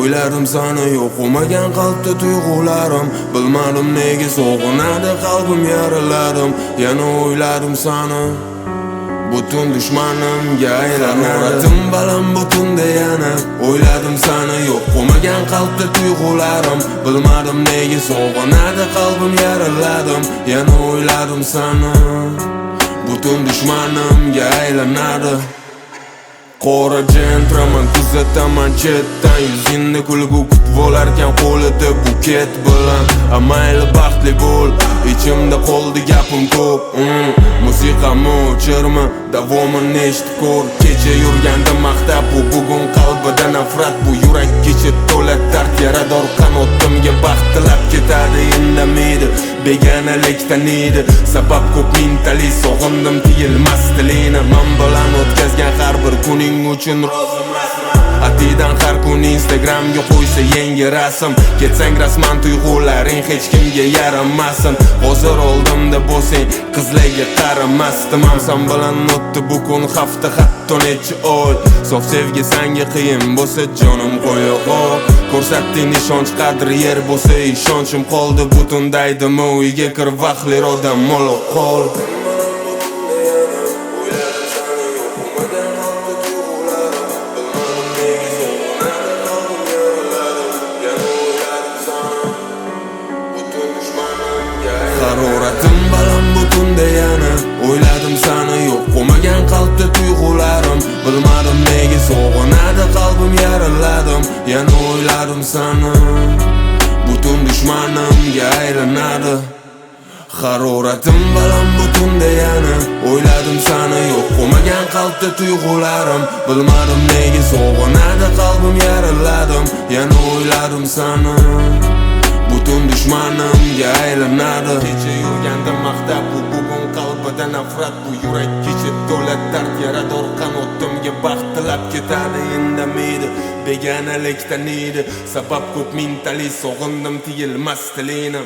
O'yladim sani yo'qolmagan qalbda tuyg'ularim. Bilmadim nega so'g'inadi qalbim yaraladim. Yana o'yladim sani butun dushmanimga aylanadi. Haroratim baland butunda yana o'yladim sani yo'qolmagan qalbda tuyg'ularim. Bilmadim nega so'g'inadi qalbim yaraladim. Yana o'yladim sani butun dushmanimga aylanadi. Qora gentleman kuzataman chetdan, yuzingda kulgu kutib olarkan qo'lida buket bilan. Mayli baxtli bo'l, ichimda qoldi gapim ko'p. Musiqamni o'chirma, davomini eshitib ko'r. Kecha yurganda maqtab bu, bugun qalbida nafrat. Bu yurak kecha to'la dard, yarador qanotimga baxt tilab ketadi. Indamaydi, begonalikdan edi sabab ko'p mintali. Sog'indim tiyilmas tilini, men bilan o'tkazgan har bir kuning uchun roziman. Atidan har kun Instagramga qo'ysa yangi rasm. Ketsang rasman tuyg'ularing hech kimga yaramasin. Hozir oldimda bo'lsang qizlarga qaramasdim. Sen bilan o'tdi bu kun hafta hatto necha oy. Sof sevgi senga qiyin bo'lsa jonim qo'ya qo'y. Ko'rsatding ishonch qadri yer bo'lsa ishonchim qoldi. Butun daydimi uyga kir vaqtli odam mo'l qol. Haroratim baland butunda yana o'yladim sani yo'qolmagan qalbda tuyg'ularim. Bilmadim nega so'g'inadi qalbim yaraladim. Yana o'yladim sani butun dushmanimga aylanadi. Haroratim baland butunda yana o'yladim sani yo'qolmagan qalbda tuyg'ularim. Bilmadim nega so'g'inadi qalbim yaraladim. Yana o'yladim sani butun dushmanimga aylanadi. Kecha yurganda maqtab bu, bugun qalbida nafrat. Bu yurak kecha to'la dard, yarador qanotimga baxt tilab ketadi. Indamaydi, begonalikdan edi sabab ko'p mintali. Sog'indim tiyilmas tilini.